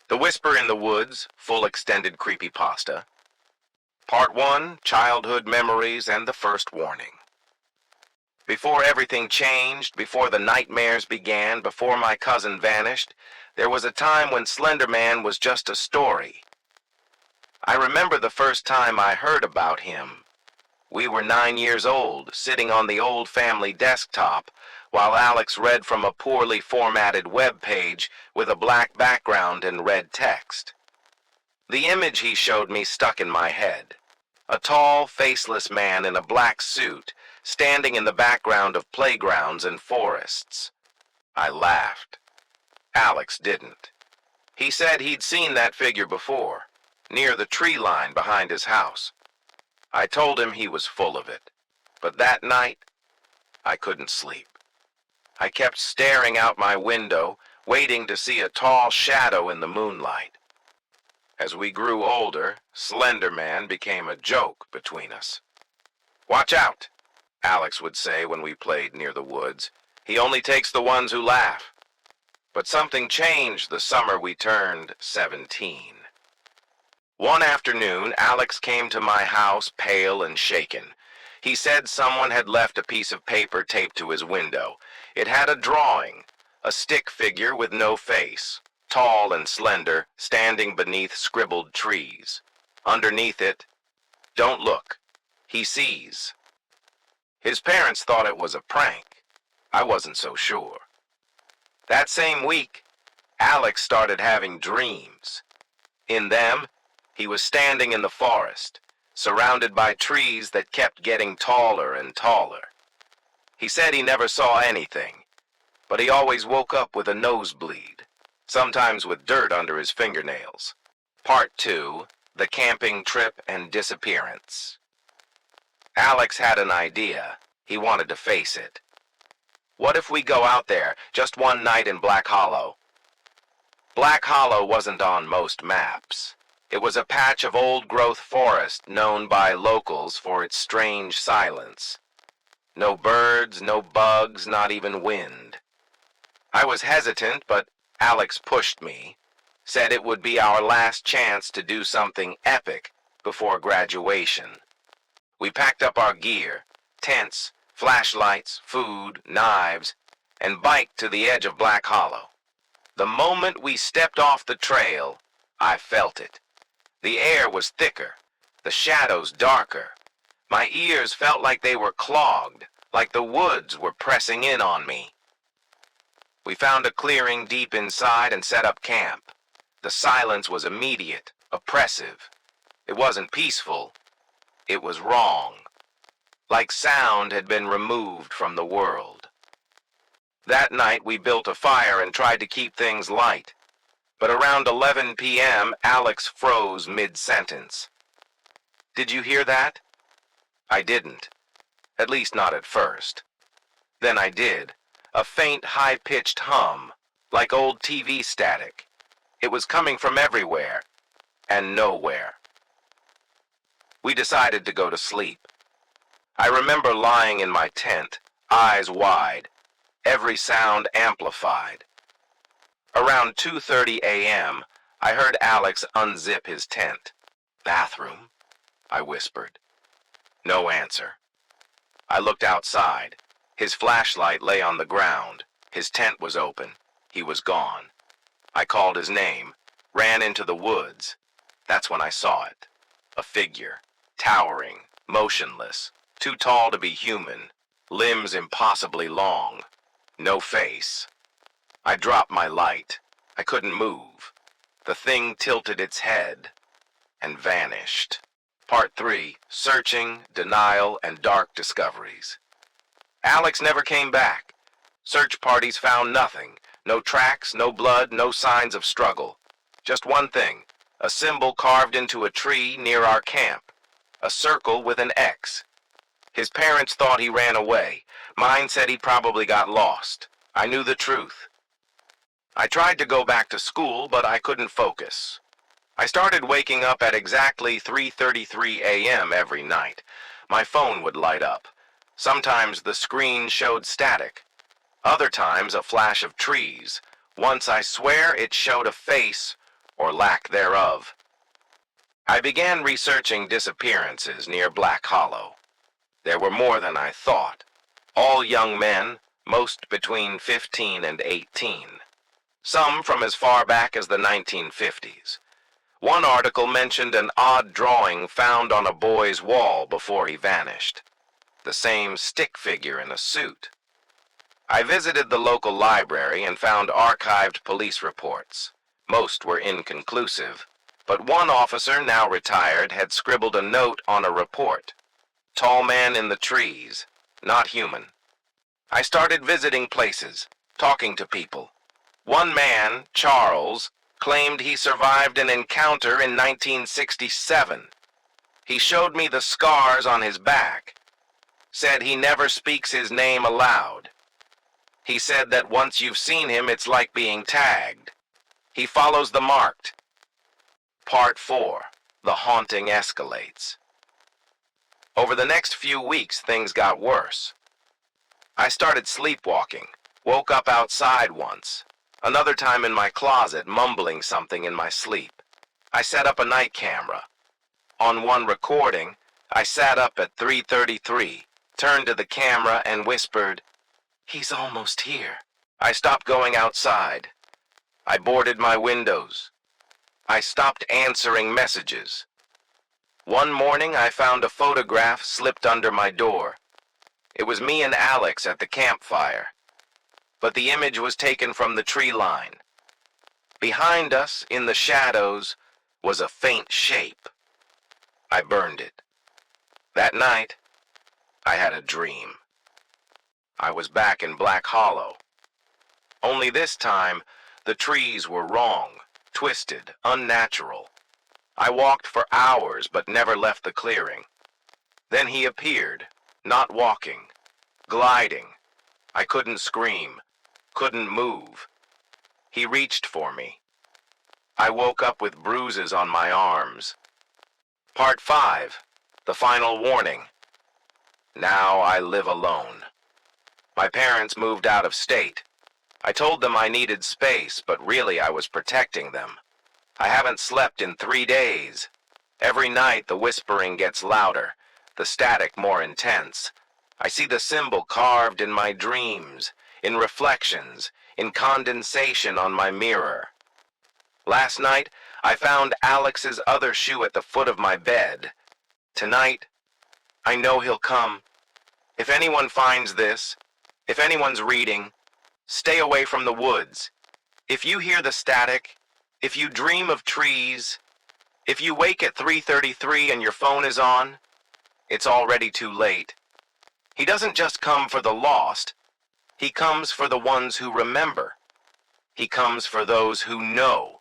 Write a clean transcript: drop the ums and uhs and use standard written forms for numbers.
The Whisper in the Woods, full extended creepypasta. Part 1, Childhood Memories and the First Warning. Before everything changed, before the nightmares began, before my cousin vanished, there was a time when Slender Man was just a story. I remember the first time I heard about him. We were 9 years old, sitting on the old family desktop, while Alex read from a poorly formatted web page with a black background and red text. The image he showed me stuck in my head. A tall, faceless man in a black suit, standing in the background of playgrounds and forests. I laughed. Alex didn't. He said he'd seen that figure before, near the tree line behind his house. I told him he was full of it, but that night, I couldn't sleep. I kept staring out my window, waiting to see a tall shadow in the moonlight. As we grew older, Slender Man became a joke between us. "Watch out," Alex would say when we played near the woods. "He only takes the ones who laugh." But something changed the summer we turned 17. One afternoon, Alex came to my house pale and shaken. He said someone had left a piece of paper taped to his window. It had a drawing, a stick figure with no face, tall and slender, standing beneath scribbled trees. Underneath it, "Don't look. He sees." His parents thought it was a prank. I wasn't so sure. That same week, Alex started having dreams. In them, he was standing in the forest, surrounded by trees that kept getting taller and taller. He said he never saw anything, but he always woke up with a nosebleed, sometimes with dirt under his fingernails. Part 2, The Camping Trip and Disappearance. Alex had an idea. He wanted to face it. "What if we go out there, just one night in Black Hollow?" Black Hollow wasn't on most maps. It was a patch of old-growth forest known by locals for its strange silence. No birds, no bugs, not even wind. I was hesitant, but Alex pushed me, said it would be our last chance to do something epic before graduation. We packed up our gear, tents, flashlights, food, knives, and biked to the edge of Black Hollow. The moment we stepped off the trail, I felt it. The air was thicker, the shadows darker. My ears felt like they were clogged, like the woods were pressing in on me. We found a clearing deep inside and set up camp. The silence was immediate, oppressive. It wasn't peaceful. It was wrong. Like sound had been removed from the world. That night we built a fire and tried to keep things light. But around 11 p.m., Alex froze mid-sentence. "Did you hear that?" I didn't. At least not at first. Then I did. A faint, high-pitched hum, like old TV static. It was coming from everywhere, and nowhere. We decided to go to sleep. I remember lying in my tent, eyes wide, every sound amplified. Around 2:30 a.m., I heard Alex unzip his tent. "Bathroom?" I whispered. No answer. I looked outside. His flashlight lay on the ground. His tent was open. He was gone. I called his name, ran into the woods. That's when I saw it. A figure, towering, motionless, too tall to be human, limbs impossibly long, no face. I dropped my light. I couldn't move. The thing tilted its head and vanished. Part 3, Searching, Denial, and Dark Discoveries. Alex never came back. Search parties found nothing. No tracks, no blood, no signs of struggle. Just one thing, a symbol carved into a tree near our camp. A circle with an X. His parents thought he ran away. Mine said he probably got lost. I knew the truth. I tried to go back to school, but I couldn't focus. I started waking up at exactly 3:33 a.m. every night. My phone would light up. Sometimes the screen showed static. Other times a flash of trees. Once I swear it showed a face or lack thereof. I began researching disappearances near Black Hollow. There were more than I thought. All young men, most between 15 and 18. Some from as far back as the 1950s. One article mentioned an odd drawing found on a boy's wall before he vanished. The same stick figure in a suit. I visited the local library and found archived police reports. Most were inconclusive, but one officer, now retired, had scribbled a note on a report. Tall man in the trees, not human. I started visiting places, talking to people. One man, Charles, claimed he survived an encounter in 1967. He showed me the scars on his back. Said he never speaks his name aloud. He said that once you've seen him, it's like being tagged. He follows the marked. Part 4. The haunting escalates. Over the next few weeks, things got worse. I started sleepwalking, woke up outside once, another time in my closet mumbling something in my sleep. I set up a night camera. On one recording, I sat up at 3:33, turned to the camera and whispered, "He's almost here." I stopped going outside. I boarded my windows. I stopped answering messages. One morning I found a photograph slipped under my door. It was me and Alex at the campfire, but the image was taken from the tree line. Behind us, in the shadows, was a faint shape. I burned it. That night, I had a dream. I was back in Black Hollow. Only this time, the trees were wrong, twisted, unnatural. I walked for hours but never left the clearing. Then he appeared, not walking, gliding. I couldn't scream, couldn't move. He reached for me. I woke up with bruises on my arms. Part 5. The final warning. Now I live alone. My parents moved out of state. I told them I needed space, but really I was protecting them. I haven't slept in 3 days. Every night the whispering gets louder, the static more intense. I see the symbol carved in my dreams, in reflections, in condensation on my mirror. Last night, I found Alex's other shoe at the foot of my bed. Tonight, I know he'll come. If anyone finds this, if anyone's reading, stay away from the woods. If you hear the static, if you dream of trees, if you wake at 3:33 and your phone is on, it's already too late. He doesn't just come for the lost. He comes for the ones who remember. He comes for those who know.